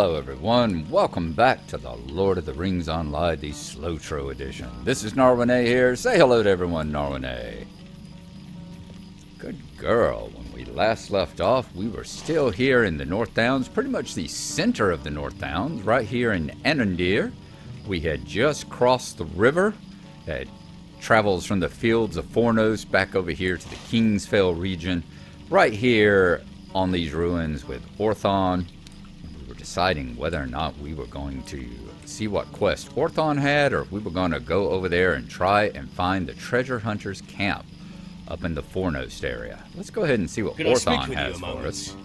Hello everyone, welcome back to the Lord of the Rings Online, the SLOTRO edition. This is Gnarlrynae here. Say hello to everyone, Gnarlrynae. Good girl. When we last left off, we were still here in the North Downs, pretty much the center of the North Downs, right here in Anondir. We had just crossed the river. It travels from the fields of Fornos back over here to the Kingsfell region, right here on these ruins with Orthon. Deciding whether or not we were going to see what quest Orthon had, or if we were going to go over there and try and find the treasure hunter's camp up in the Fornost area. Let's go ahead and see what Orthon has for us.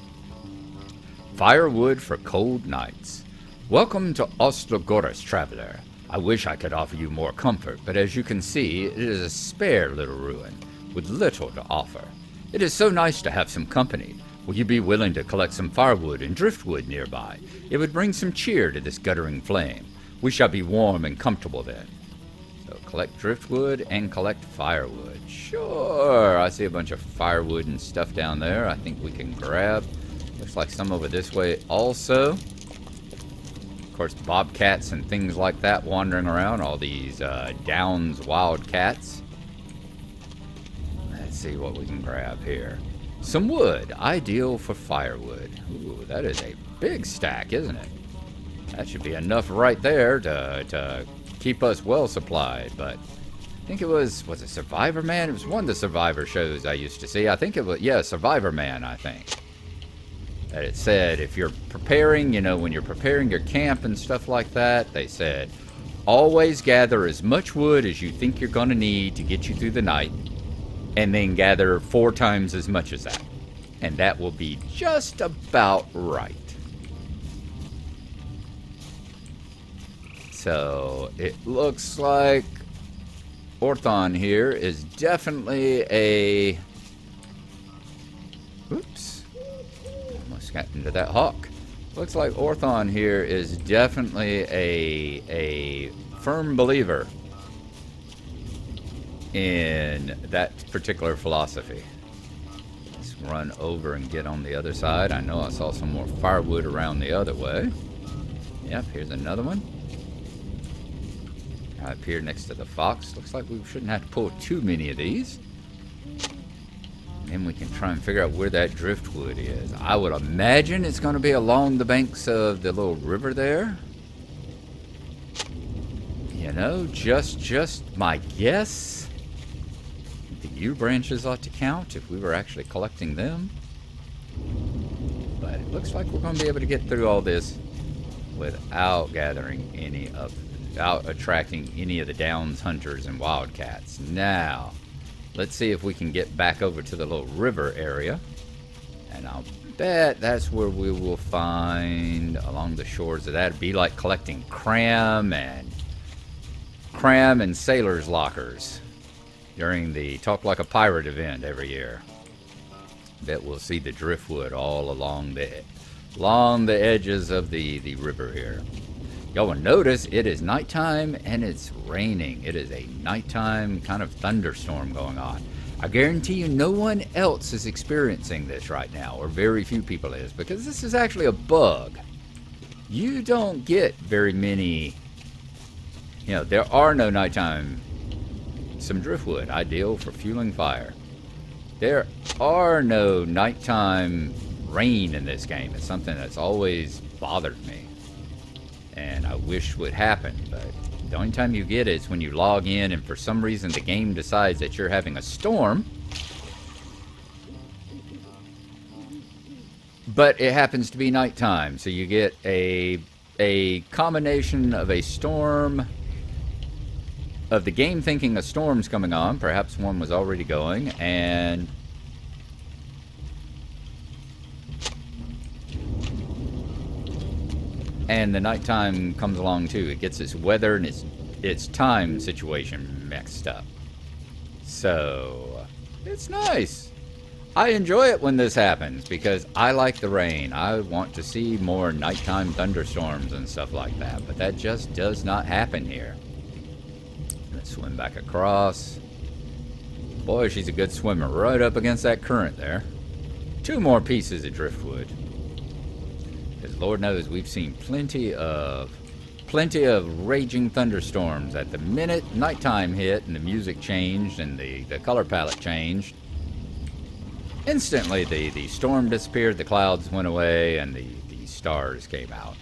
Firewood for cold nights. Welcome to Ostrogoris, traveler. I wish I could offer you more comfort, but as you can see, it is a spare little ruin with little to offer. It is so nice to have some company. Will you be willing to collect some firewood and driftwood nearby? It would bring some cheer to this guttering flame. We shall be warm and comfortable then. So collect driftwood and collect firewood. Sure, I see a bunch of firewood and stuff down there I think we can grab. Looks like some over this way also. Of course, bobcats and things like that wandering around. All these Downs wildcats. Let's see what we can grab here. Some wood, ideal for firewood. Ooh, that is a big stack, isn't it? That should be enough right there to keep us well supplied. But I think it was it Survivor Man? It was one of the Survivor shows I used to see. I think it was, yeah, Survivor Man, I think. That it said if you're preparing, when you're preparing your camp and stuff like that, they said, always gather as much wood as you think you're going to need to get you through the night. And then gather 4 times as much as that. And that will be just about right. So it looks like Orthon here is definitely a... Oops. Almost got into that hawk. Looks like Orthon here is definitely a firm believer in that particular philosophy. Let's run over and get on the other side. I know I saw some more firewood around the other way. Yep, here's another one. Up here next to the fox. Looks like we shouldn't have to pull too many of these. Then we can try and figure out where that driftwood is. I would imagine it's going to be along the banks of the little river there. Just my guess. The yew branches ought to count if we were actually collecting them. But it looks like we're going to be able to get through all this without attracting any of the Downs hunters and wildcats. Now, let's see if we can get back over to the little river area. And I'll bet that's where we will find along the shores of that. It'd be like collecting cram and sailors' lockers during the Talk Like a Pirate event every year. Bet we'll see the driftwood all along the edges of the river here. Y'all will notice it is nighttime and it's raining. It is a nighttime kind of thunderstorm going on. I guarantee you no one else is experiencing this right now, or very few people is, because this is actually a bug. You don't get very many, there are no nighttime. Some driftwood, ideal for fueling fire. There are no nighttime rain in this game. It's something that's always bothered me, and I wish would happen, but the only time you get it is when you log in and for some reason the game decides that you're having a storm, but it happens to be nighttime, so you get a combination of a storm, of the game thinking a storm's coming on, perhaps one was already going, and the nighttime comes along too. It gets its weather and its time situation mixed up. So it's nice. I enjoy it when this happens because I like the rain. I want to see more nighttime thunderstorms and stuff like that, but that just does not happen here. Swim back across. Boy, she's a good swimmer. Right up against that current there. 2 more pieces of driftwood. Because Lord knows we've seen plenty of raging thunderstorms. At the minute nighttime hit and the music changed and the color palette changed, instantly the storm disappeared, the clouds went away, and the stars came out.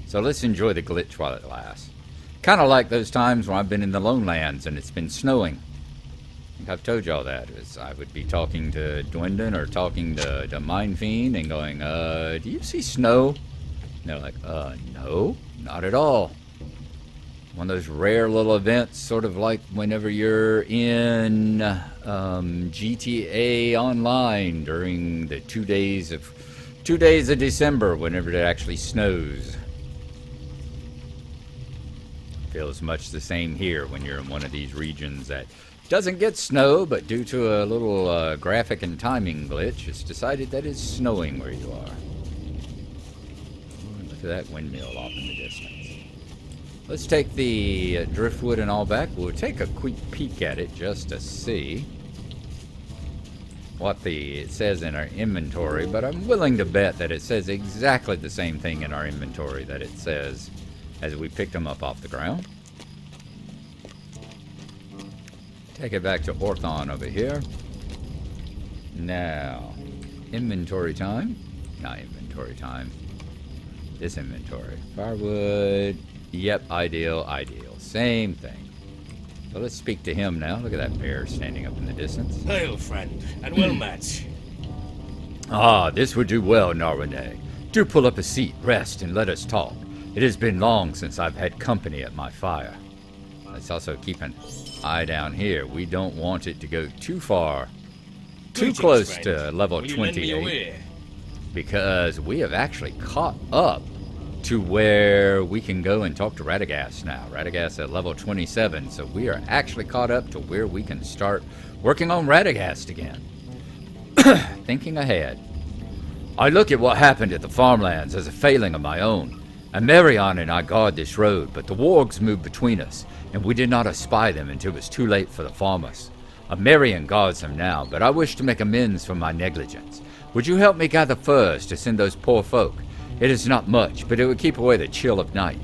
So let's enjoy the glitch while it lasts. Kind of like those times when I've been in the Lone Lands and it's been snowing. I think I've told y'all that. I would be talking to Dwindon or talking to Mind Fiend and going, do you see snow? And they're like, no, not at all. One of those rare little events, sort of like whenever you're in GTA Online during the 2 days of December, whenever it actually snows. Feels much the same here when you're in one of these regions that doesn't get snow, but due to a little graphic and timing glitch, it's decided that it's snowing where you are. Ooh, look at that windmill off in the distance. Let's take the driftwood and all back. We'll take a quick peek at it just to see what it says in our inventory, but I'm willing to bet that it says exactly the same thing in our inventory that it says as we picked them up off the ground. Take it back to Orthon over here. Now, inventory time. Not inventory time. This inventory. Firewood. Yep, ideal. Same thing. So let's speak to him now. Look at that bear standing up in the distance. Hail, friend, and well met. Ah, this would do well, Gnarlrynae. Do pull up a seat, rest, and let us talk. It has been long since I've had company at my fire. Let's also keep an eye down here. We don't want it to go too far, too close to level 28, because we have actually caught up to where we can go and talk to Radagast now. Radagast at level 27, so we are actually caught up to where we can start working on Radagast again. Thinking ahead, I look at what happened at the farmlands as a failing of my own. Amerion and I guard this road, but the wargs moved between us, and we did not espy them until it was too late for the farmers. Amerion guards them now, but I wish to make amends for my negligence. Would you help me gather furs to send those poor folk? It is not much, but it would keep away the chill of night.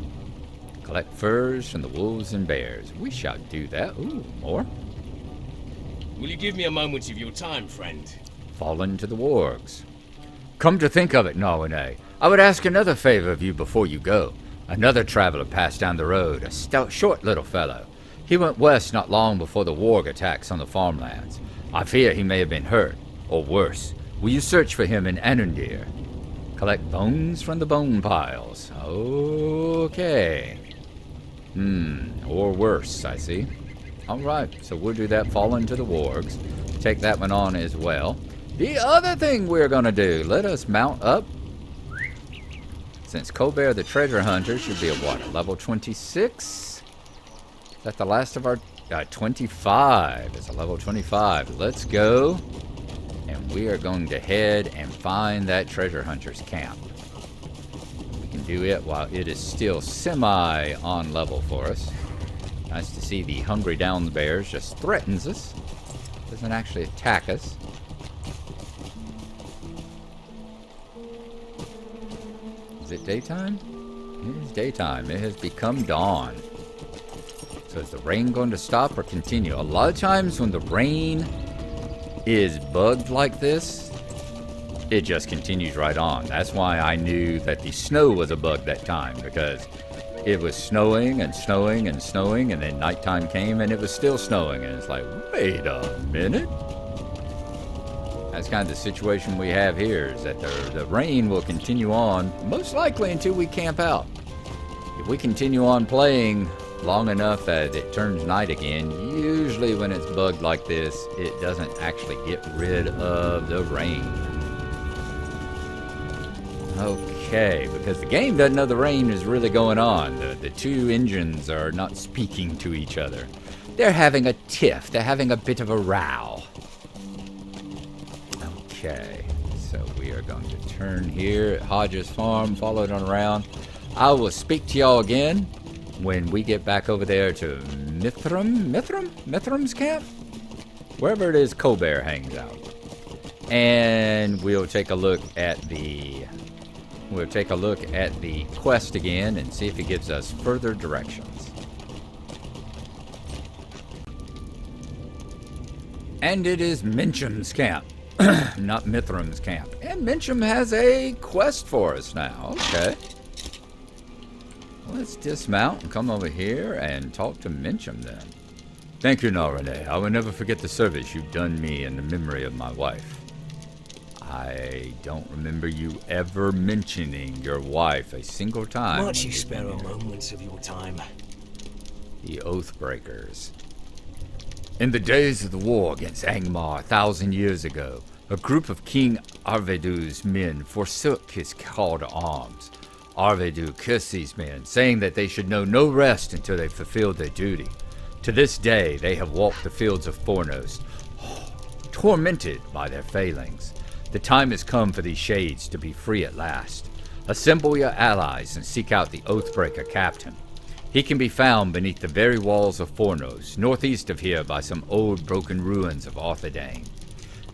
Collect furs from the wolves and bears. We shall do that. Ooh, more. Will you give me a moment of your time, friend? Fallen to the wargs. Come to think of it, Gnarlrynae, I would ask another favor of you before you go. Another traveler passed down the road, a stout, short little fellow. He went west not long before the warg attacks on the farmlands. I fear he may have been hurt, or worse. Will you search for him in Anundir? Collect bones from the bone piles. Okay. Or worse, I see. Alright, so we'll do that, Fallen to the wargs. Take that one on as well. The other thing we're going to do, let us mount up. Since Colbert the treasure hunter should be at what, level 26? Is that the last of our... 25. It's a level 25. Let's go. And we are going to head and find that treasure hunter's camp. We can do it while it is still semi on level for us. Nice to see the hungry downs bears just threatens us. Doesn't actually attack us. Is it daytime? It is daytime. It has become dawn. So is the rain going to stop or continue? A lot of times when the rain is bugged like this, it just continues right on. That's why I knew that the snow was a bug that time, because it was snowing and snowing and snowing, and then nighttime came and it was still snowing, and it's like, wait a minute. That's kind of the situation we have here, is that the rain will continue on, most likely until we camp out. If we continue on playing long enough that it turns night again, usually when it's bugged like this, it doesn't actually get rid of the rain. Okay, because the game doesn't know the rain is really going on. The two engines are not speaking to each other. They're having a tiff. They're having a bit of a row. Okay, so we are going to turn here at Hodges Farm, follow it on around. I will speak to y'all again when we get back over there to Mithrum's camp? Wherever it is Colbert hangs out. And we'll take a look at the quest again and see if it gives us further directions. And it is Mincham's camp, not Mithram's camp. And Mincham has a quest for us now. Okay. Let's dismount and come over here and talk to Mincham then. Thank you, Gnarlrynae. I will never forget the service you've done me in the memory of my wife. I don't remember you ever mentioning your wife a single time. Might you spare a moment of your time? The Oathbreakers. In the days of the war against Angmar 1,000 years ago, a group of King Arvedur's men forsook his call to arms. Arvedur cursed these men, saying that they should know no rest until they fulfilled their duty. To this day, they have walked the fields of Fornost, tormented by their failings. The time has come for these shades to be free at last. Assemble your allies and seek out the Oathbreaker captain. He can be found beneath the very walls of Fornost, northeast of here by some old broken ruins of Arthedain.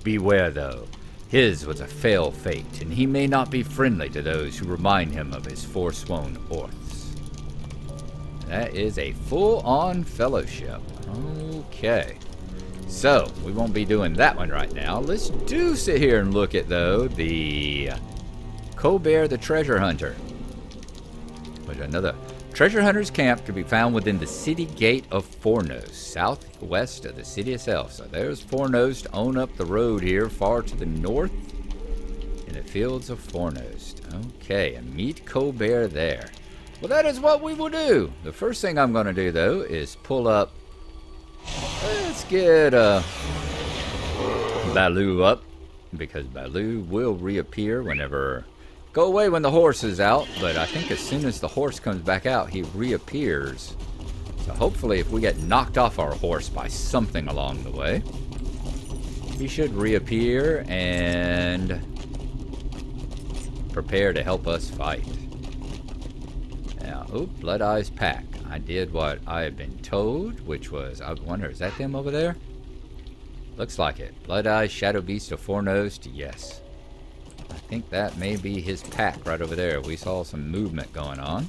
Beware, though. His was a fail fate, and he may not be friendly to those who remind him of his forsworn oaths. That is a full-on fellowship. Okay. So, we won't be doing that one right now. Let's do sit here and look at, though, the Colbert the Treasure Hunter. Which another treasure hunter's camp can be found within the city gate of Fornost, southwest of the city itself. So there's Fornost on up the road here, far to the north, in the fields of Fornost. Okay, and meet Colbert there. Well, that is what we will do. The first thing I'm going to do, though, is pull up. Let's get Baloo up, because Baloo will reappear whenever. Go away when the horse is out, but I think as soon as the horse comes back out, he reappears. So hopefully if we get knocked off our horse by something along the way, he should reappear and prepare to help us fight. Now, Blood Eye's pack. I did what I had been told, which was, I wonder, is that them over there? Looks like it. Blood Eye, Shadow Beast of Fornost, yes. I think that may be his pack right over there. We saw some movement going on.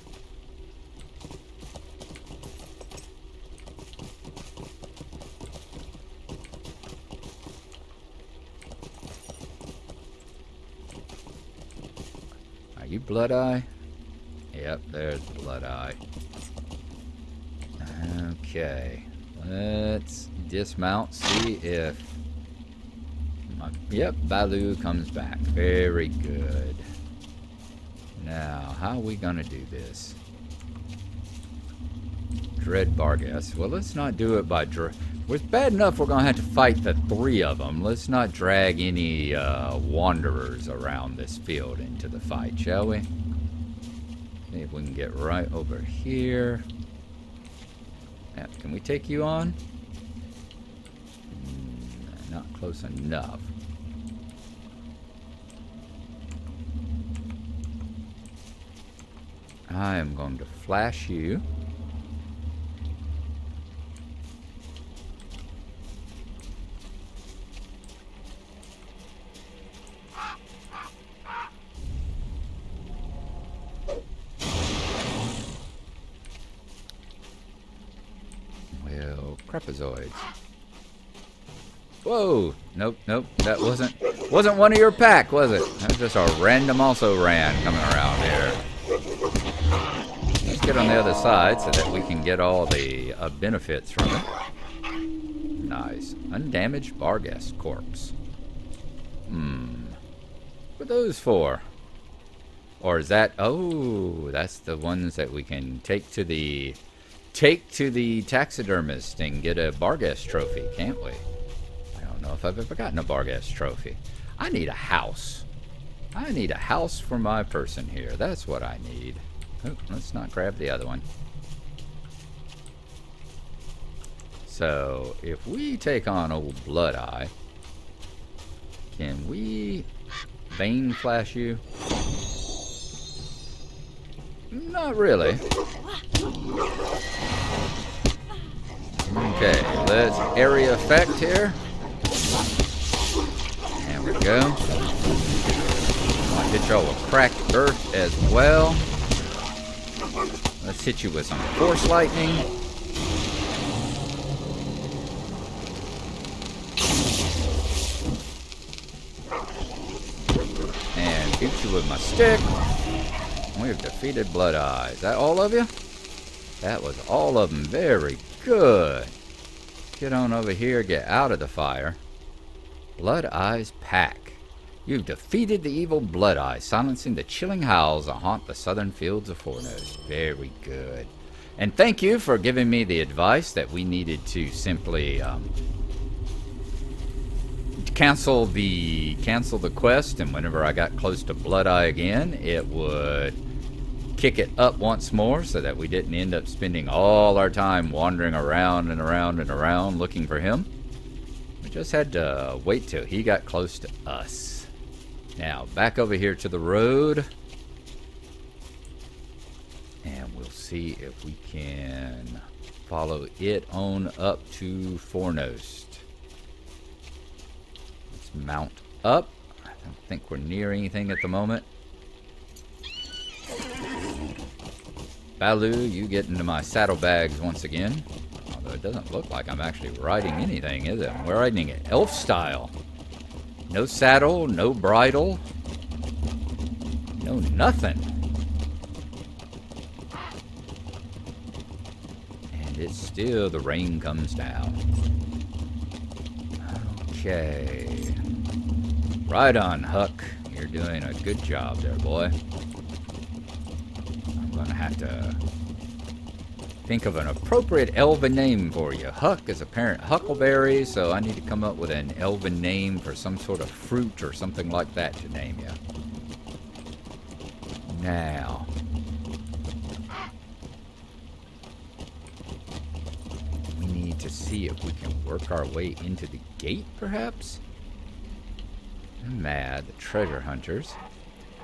Are you Blood Eye? Yep, there's Blood Eye. Okay. Let's dismount, see if... Yep, Baloo comes back. Very good. Now, how are we going to do this? Dread Radagast. Well, let's not do it by... It's bad enough we're going to have to fight the three of them. Let's not drag any wanderers around this field into the fight, shall we? See if we can get right over here. Now, can we take you on? Not close enough. I am going to flash you. Well, crepazoids. Whoa! Nope, nope. That wasn't one of your pack, was it? That was just a random also ran coming around here. Let's get on the other side so that we can get all the benefits from it. Nice. Undamaged Radagast corpse. What are those for? Or is that... Oh, that's the ones that we can take to the taxidermist and get a Radagast trophy, can't we? I don't know if I've ever gotten a Radagast trophy. I need a house. I need a house for my person here. That's what I need. Oh, let's not grab the other one. So, if we take on old Blood Eye, can we Vein Flash you? Not really. Okay, let's area effect here. And There we go. I'll hit y'all with cracked earth as well. Let's hit you with some force lightning. And hit you with my stick. We've defeated Blood Eye. Is that all of you? That was all of them. Very good. Get on over here. Get out of the fire. Blood Eye's pack. You've defeated the evil Blood Eye, silencing the chilling howls that haunt the southern fields of Fornos. Very good. And thank you for giving me the advice that we needed to simply cancel the quest, and whenever I got close to Blood Eye again, it would kick it up once more so that we didn't end up spending all our time wandering around and around and around looking for him. We just had to wait till he got close to us. Now, back over here to the road. And we'll see if we can follow it on up to Fornos. Let's mount up. I don't think we're near anything at the moment. Baloo, you get into my saddlebags once again. Although it doesn't look like I'm actually riding anything, is it? We're riding it elf style. No saddle, no bridle, no nothing. And it's still, the rain comes down. Okay. Right on, Huck. You're doing a good job there, boy. I'm going to have to think of an appropriate elven name for you. Huck is a parent huckleberry, so I need to come up with an elven name for some sort of fruit or something like that to name you. Now, we need to see if we can work our way into the gate, perhaps? Mad, the treasure hunters.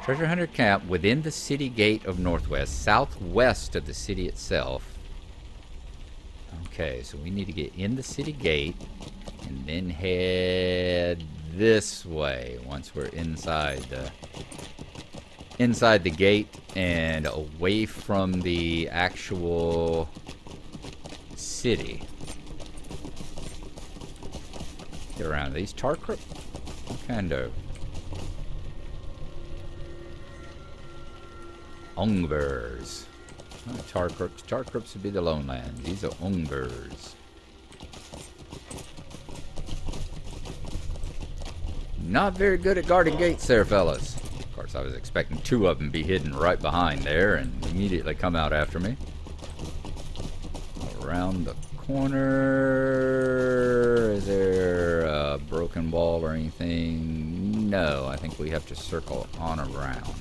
Treasure hunter camp within the city gate of Northwest, southwest of the city itself. Okay, so we need to get in the city gate and then head this way once we're inside the gate and away from the actual city. Get around these Tarkrup. What kind of Ungvers? Tarkrups. Tarkrups would be the lone lands. These are Ungvers. Not very good at guarding gates there, fellas. Of course, I was expecting two of them to be hidden right behind there and immediately come out after me. Around the corner. Is there a broken wall or anything? No, I think we have to circle on around.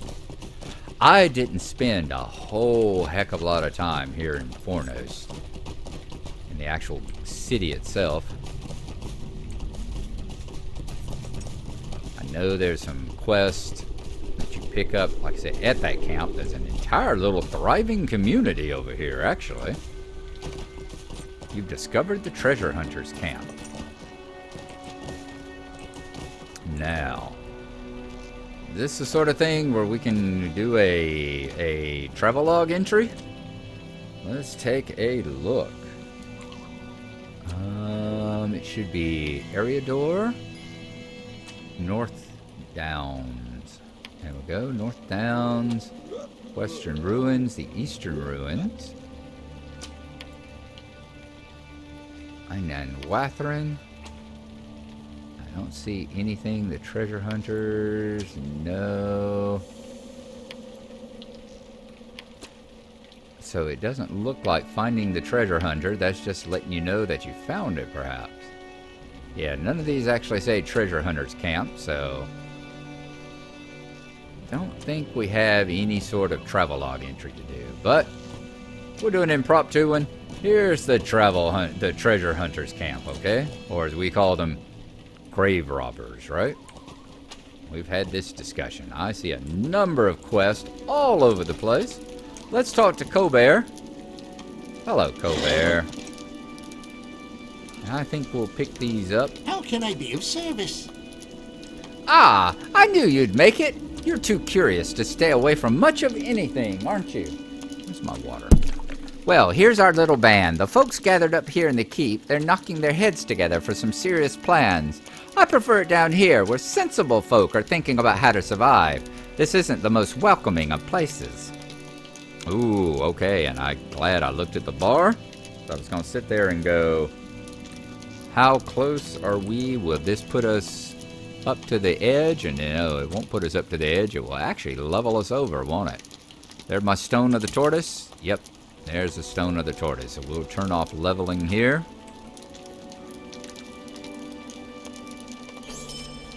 I didn't spend a whole heck of a lot of time here in Fornos, in the actual city itself. I know there's some quests that you pick up, like I said, at that camp. There's an entire little thriving community over here, actually. You've discovered the treasure hunters camp. Now, this is the sort of thing where we can do a travelogue entry. Let's take a look. It should be Eriador, North Downs. There we go. North Downs, Western Ruins, the Eastern Ruins. And then Wathrin. I don't see anything. The treasure hunters, no. So it doesn't look like finding the treasure hunter. That's just letting you know that you found it, perhaps. Yeah, none of these actually say treasure hunters camp, so don't think we have any sort of travelogue entry to do. But we're doing an impromptu one. Here's the the treasure hunters camp, okay? Or as we call them, grave robbers, right? We've had this discussion. I see a number of quests all over the place. Let's talk to Colbert. Hello, Colbert. I think we'll pick these up. How can I be of service? Ah, I knew you'd make it. You're too curious to stay away from much of anything, aren't you? Where's my water? Well, here's our little band. The folks gathered up here in the keep, they're knocking their heads together for some serious plans. I prefer it down here, where sensible folk are thinking about how to survive. This isn't the most welcoming of places. Ooh, okay, and I'm glad I looked at the bar. I was going to sit there and go, how close are we? Will this put us up to the edge? And no, it won't put us up to the edge. It will actually level us over, won't it? There's my stone of the tortoise. Yep, there's the stone of the tortoise. So we'll turn off leveling here.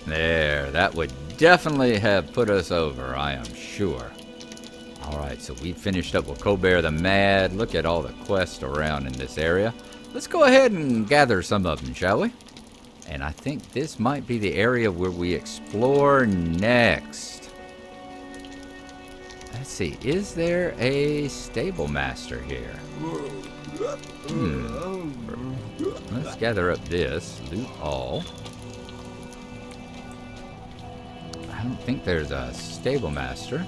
There, that would definitely have put us over, I am sure. Alright, so we finished up with Colbert the Mad. Look at all the quests around in this area. Let's go ahead and gather some of them, shall we? And I think this might be the area where we explore next. Let's see, is there a stable master here? Let's gather up this. Loot all. I don't think there's a stable master.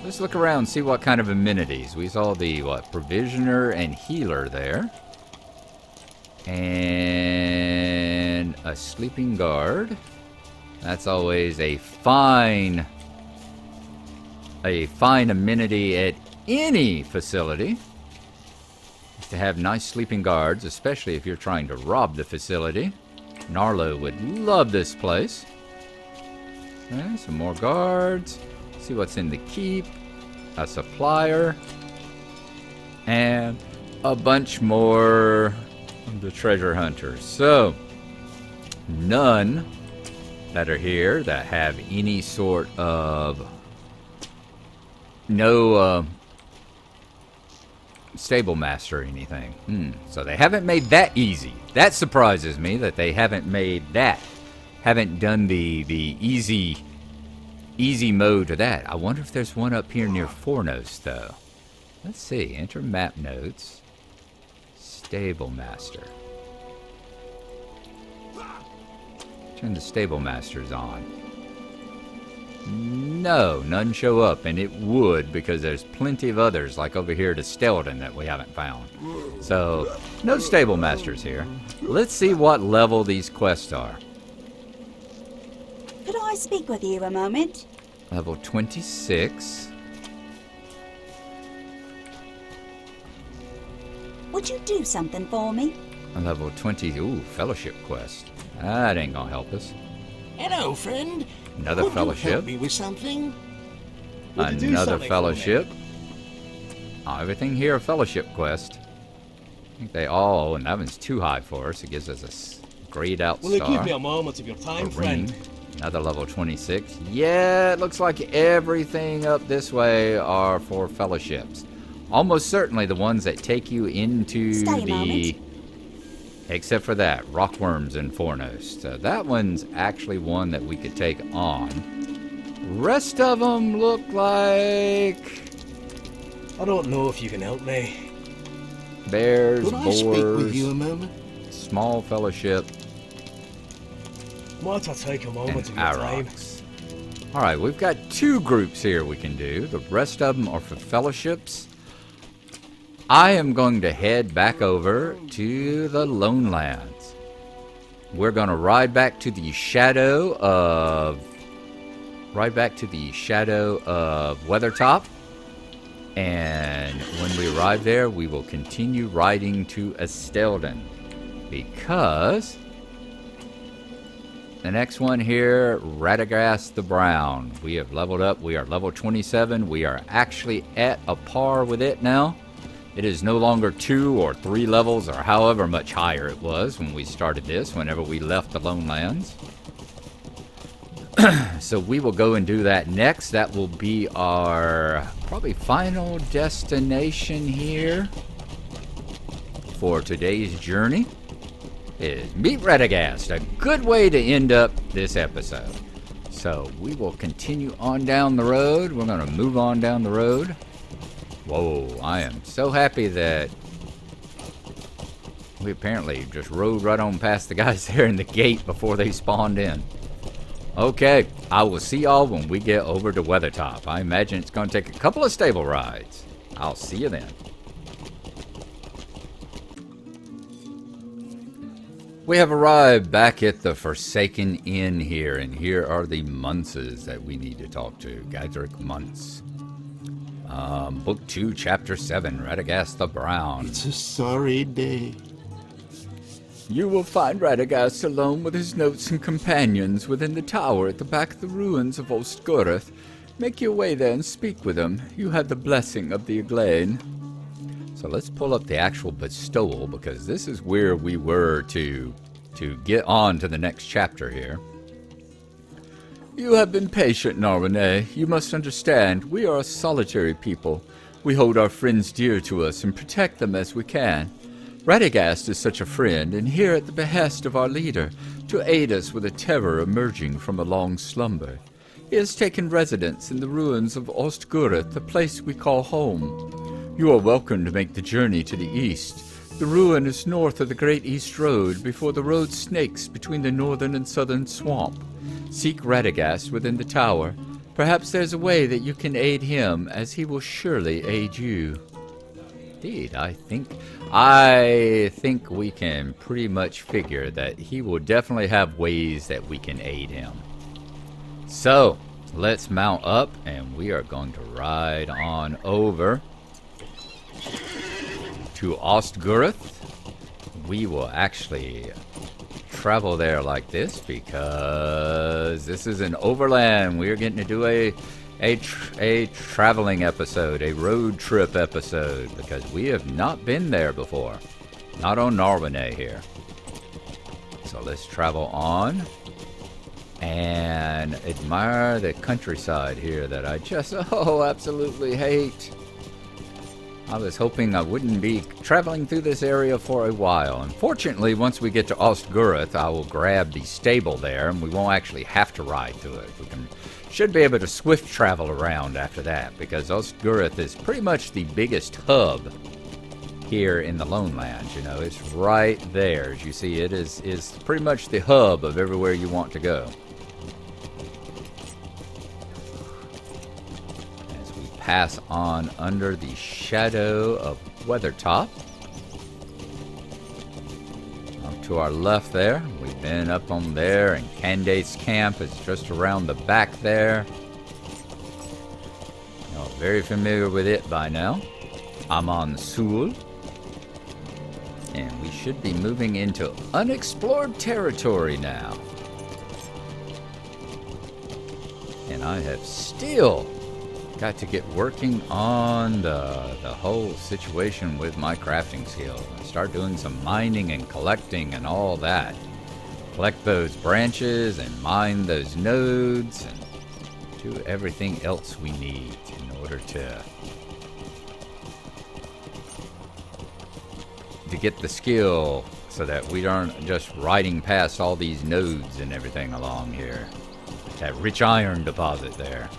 Let's look around and see what kind of amenities. We saw the, provisioner and healer there. And a sleeping guard. That's always a fine amenity at any facility. Is to have nice sleeping guards, especially if you're trying to rob the facility. Gnarlo would love this place. Okay, some more guards. See what's in the keep. A supplier. And a bunch more of the treasure hunters. So, none that are here that have any sort of stable master or anything. So they haven't made that easy. That surprises me that they haven't made that. Haven't done the easy mode to that. I wonder if there's one up here near Fornos, though. Let's see. Enter map notes. Stable master. Turn the stable masters on. No, none show up, and it would because there's plenty of others, like over here to Stelden, that we haven't found. So, no stable masters here. Let's see what level these quests are. Could I speak with you a moment? Level 26. Would you do something for me? Level 20. Ooh, fellowship quest. That ain't gonna help us. Hello, friend. Another Could fellowship. You help me with something? Would you do Another something for fellowship. Oh, everything here a fellowship quest. I think they all, and that one's too high for us. It gives us a grayed out Will you star. give me a moment of your time, A friend? ring. Another level 26. Yeah, it looks like everything up this way are for fellowships. Almost certainly the ones that take you into Stay a moment. except for that, rockworms and Fornos. So that one's actually one that we could take on. Rest of them look like I don't know if you can help me. bears, Could I speak with you a boars, moment? small fellowship, Might I take a moment and of your time? aurochs. All right, we've got two groups here we can do. The rest of them are for fellowships. I am going to head back over to the Lone Lands. We're going to ride back to the shadow of Weathertop. And when we arrive there, we will continue riding to Estelden. Because the next one here, Radagast the Brown. We have leveled up. We are level 27. We are actually at a par with it now. It is no longer 2 or 3 levels or however much higher it was when we started this, whenever we left the Lone Lands. So we will go and do that next. That will be our probably final destination here for today's journey. Is meet Radagast, a good way to end up this episode. So we will continue on down the road. We're going to move on down the road. Whoa, I am so happy that we apparently just rode right on past the guys there in the gate before they spawned in. Okay, I will see y'all when we get over to Weathertop. I imagine it's going to take a couple of stable rides. I'll see you then. We have arrived back at the Forsaken Inn here, and here are the Munces that we need to talk to. Gadrick Muntz. Book 2, Chapter 7, Radagast the Brown. It's a sorry day. You will find Radagast alone with his notes and companions within the tower at the back of the ruins of Ostgoroth. Make your way there and speak with him. You had the blessing of the Eglain. So let's pull up the actual bestowal, because this is where we were to get on to the next chapter here. You have been patient, Gnarlrynae. You must understand, we are a solitary people. We hold our friends dear to us and protect them as we can. Radagast is such a friend, and here at the behest of our leader, to aid us with a terror emerging from a long slumber. He has taken residence in the ruins of Ostgoroth, the place we call home. You are welcome to make the journey to the east. The ruin is north of the Great East Road, before the road snakes between the northern and southern swamp. Seek Radagast within the tower. Perhaps there's a way that you can aid him, as he will surely aid you. Indeed, I think we can pretty much figure that he will definitely have ways that we can aid him. So, let's mount up, and we are going to ride on over to Ostgoroth. We will actually travel there like this because this is an overland. We are getting to do a traveling episode, a road trip episode, because we have not been there before. Not on Gnarlrynae here. So let's travel on and admire the countryside here that I just absolutely hate. I was hoping I wouldn't be traveling through this area for a while. Unfortunately, once we get to Ostgoroth, I will grab the stable there, and we won't actually have to ride through it. We should be able to swift travel around after that, because Ostgoroth is pretty much the biggest hub here in the Lone Lands. You know, it's right there. As you see, it is pretty much the hub of everywhere you want to go. Pass on under the shadow of Weathertop. Up to our left there, we've been up on there, and Candace's camp is just around the back there. You're very familiar with it by now. I'm on Sul, and we should be moving into unexplored territory now. And I have still got to get working on the whole situation with my crafting skill. Start doing some mining and collecting and all that. Collect those branches and mine those nodes and do everything else we need in order to get the skill, so that we aren't just riding past all these nodes and everything along here. That rich iron deposit there.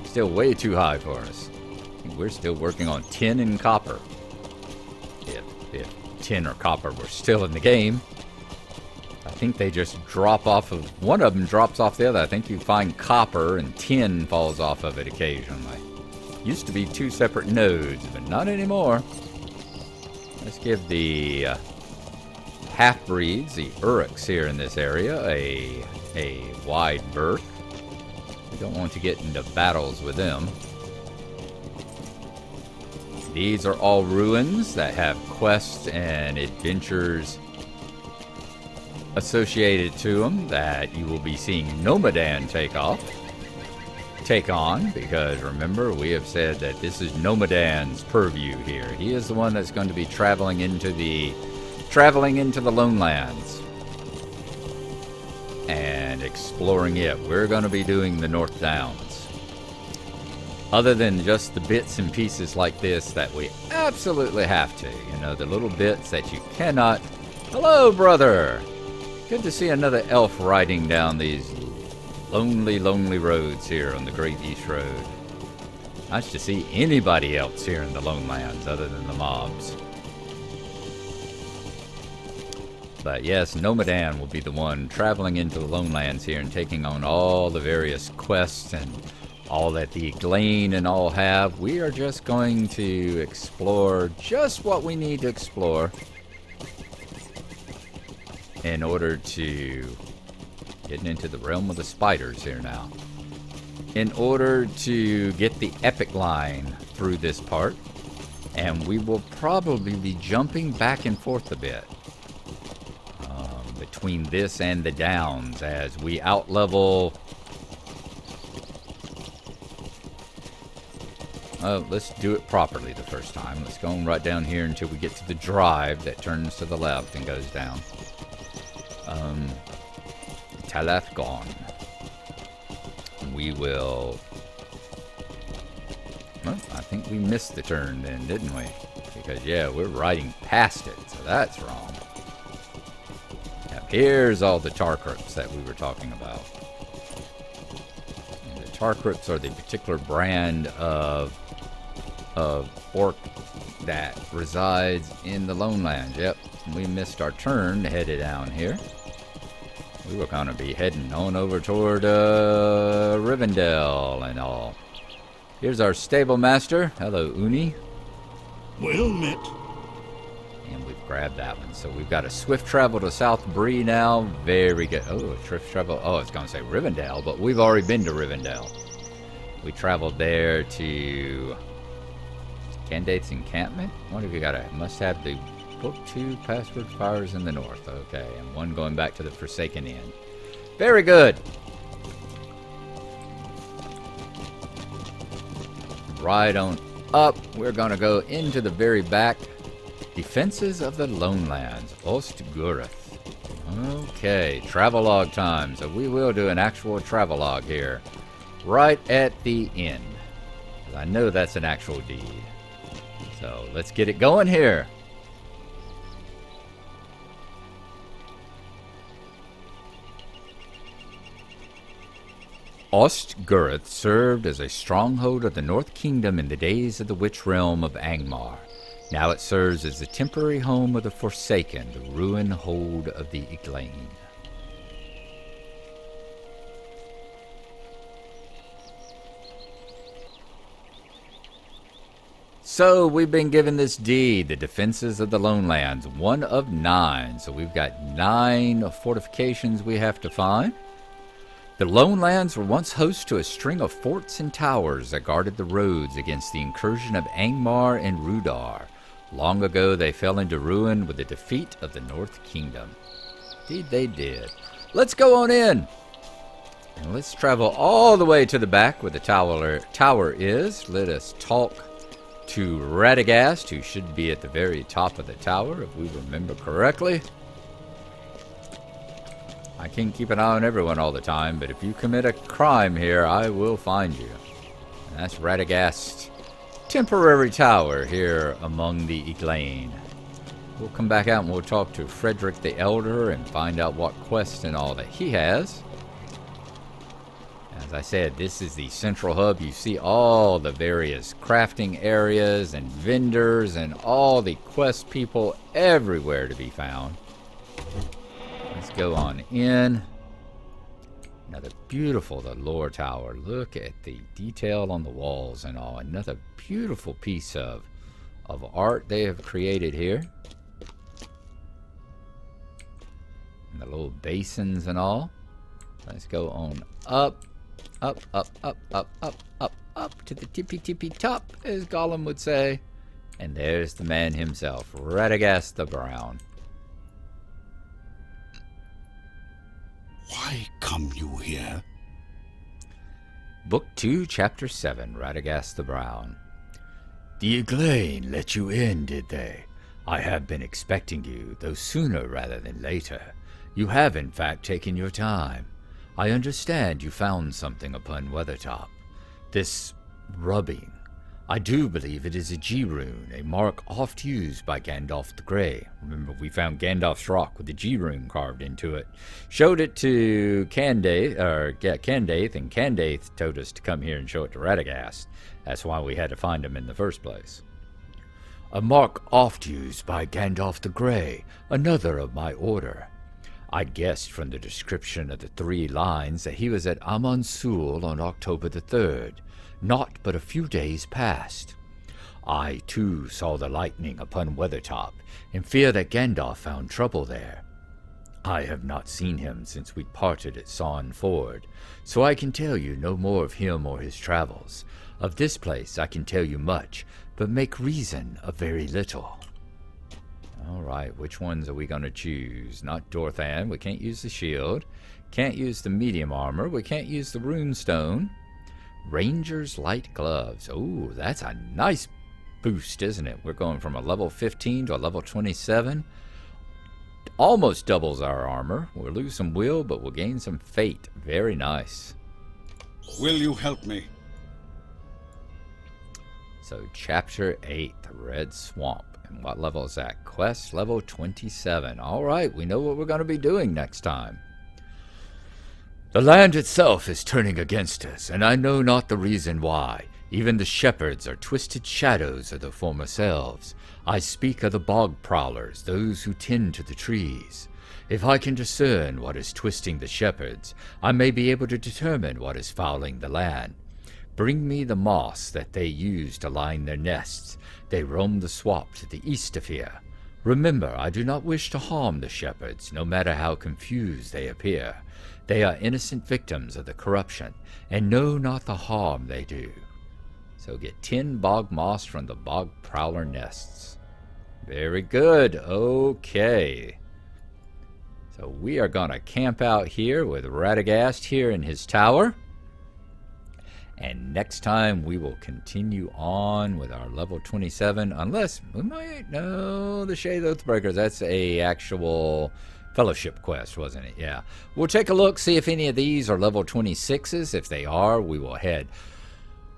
Still way too high for us. We're still working on tin and copper. If tin or copper were still in the game. I think they just drop off of... One of them drops off the other. I think you find copper and tin falls off of it occasionally. Used to be two separate nodes, but not anymore. Let's give the half-breeds, the Uruks here in this area, a wide berth. Don't want to get into battles with them. These are all ruins that have quests and adventures associated to them that you will be seeing Nomadan take on, because remember, we have said that this is Nomadan's purview here. He is the one that's going to be traveling into the Lone Lands and exploring it. We're going to be doing the North Downs. Other than just the bits and pieces like this that we absolutely have to. You know, the little bits that you cannot... Hello, brother! Good to see another elf riding down these lonely, lonely roads here on the Great East Road. Nice to see anybody else here in the Lone Lands other than the mobs. But yes, Nomadan will be the one traveling into the Lone Lands here and taking on all the various quests and all that the Glane and all have. We are just going to explore just what we need to explore in order to get into the realm of the spiders here now. In order to get the epic line through this part, and we will probably be jumping back and forth a bit between this and the downs as we outlevel. Let's do it properly the first time. Let's go on right down here until we get to the drive that turns to the left and goes down. Talath gone. We will... Well, I think we missed the turn then, didn't we? Because, yeah, we're riding past it, so that's wrong. Now, here's all the tar crypts that we were talking about. And the tar crypts are the particular brand of orc that resides in the Lone Lands. Yep, we missed our turn headed down here. We were going to be heading on over toward Rivendell and all. Here's our stable master. Hello, Uni. Well met. And we've grabbed that one. So we've got a swift travel to South Bree now. Very good. Oh, a swift travel. Oh, I was going to say Rivendell, but we've already been to Rivendell. We traveled there to Candate's encampment. What have you got? I must have the Book 2 password fires in the north. Okay, and one going back to the Forsaken Inn. Very good. Right on up, we're going to go into the very back. Defenses of the Lone Lands, Ostgurth. Okay, travelogue time. So we will do an actual travelogue here, right at the end. I know that's an actual deed. So let's get it going here. Ostgurth served as a stronghold of the North Kingdom in the days of the witch realm of Angmar. Now it serves as the temporary home of the Forsaken, the ruined hold of the Iglane. So we've been given this deed, the defenses of the Lone Lands, 1 of 9. So we've got 9 fortifications we have to find. The Lone Lands were once host to a string of forts and towers that guarded the roads against the incursion of Angmar and Rudar. Long ago they fell into ruin with the defeat of the North Kingdom. Indeed they did. Let's go on in. And let's travel all the way to the back where the tower is. Let us talk to Radagast, who should be at the very top of the tower, if we remember correctly. I can't keep an eye on everyone all the time, but if you commit a crime here, I will find you. And that's Radagast's temporary tower here among the Iglane. We'll come back out and we'll talk to Frederick the Elder and find out what quest and all that he has. As I said, this is the central hub. You see all the various crafting areas and vendors and all the quest people everywhere to be found. Let's go on in. Another beautiful, the lore tower. Look at the detail on the walls and all. Another beautiful piece of art they have created here. And the little basins and all. Let's go on up, up, up, up, up, up, up, up to the tippy top, as Gollum would say. And there's the man himself, Radagast the Brown. Why come you here? Book 2, Chapter 7, Radagast the Brown. The Iglane let you in, did they? I have been expecting you, though sooner rather than later. You have, in fact, taken your time. I understand you found something upon Weathertop. This rubbing. I do believe it is a G-rune, a mark oft used by Gandalf the Grey. Remember, we found Gandalf's rock with the G-rune carved into it. Showed it to Candaith, and Candaith told us to come here and show it to Radagast. That's why we had to find him in the first place. a mark oft used by Gandalf the Grey, another of my order. I guessed from the description of the 3 lines that he was at Amonsul on October the 3rd, not but a few days past. I, too, saw the lightning upon Weathertop, and fear that Gandalf found trouble there. I have not seen him since we parted at Sawn Ford, so I can tell you no more of him or his travels. Of this place I can tell you much, but make reason of very little. All right, which ones are we going to choose? Not Dorthan. We can't use the shield. Can't use the medium armor. We can't use the runestone. Ranger's light gloves. Oh, that's a nice boost, isn't it? We're going from a level 15 to a level 27. Almost doubles our armor. We'll lose some will, but we'll gain some fate. Very nice. Will you help me? So, Chapter 8, the Red Swamp. And what level is that? Quest level 27. All right, we know what we're going to be doing next time. The land itself is turning against us, and I know not the reason why. Even the shepherds are twisted shadows of the former selves. I speak of the bog prowlers, those who tend to the trees. If I can discern what is twisting the shepherds, I may be able to determine what is fouling the land. Bring me the moss that they use to line their nests. They roam the swamp to the east of here. Remember, I do not wish to harm the shepherds, no matter how confused they appear. They are innocent victims of the corruption, and know not the harm they do. So get 10 bog moss from the bog prowler nests. Very good. Okay. So we are going to camp out here with Radagast here in his tower. And next time we will continue on with our level 27, unless we might, no, the Shade Oathbreakers, that's a actual fellowship quest, wasn't it? Yeah. We'll take a look, see if any of these are level 26s. If they are, we will head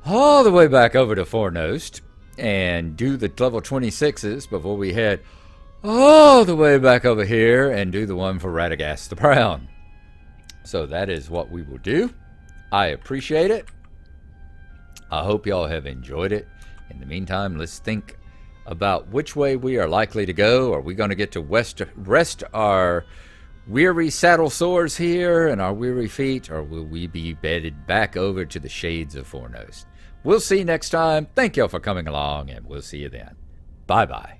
all the way back over to Fornost and do the level 26s before we head all the way back over here and do the one for Radagast the Brown. So that is what we will do. I appreciate it. I hope y'all have enjoyed it. In the meantime, let's think about which way we are likely to go. Are we going to get to rest our weary saddle sores here and our weary feet, or will we be bedded back over to the shades of Fornost? We'll see next time. Thank y'all for coming along, and we'll see you then. Bye-bye.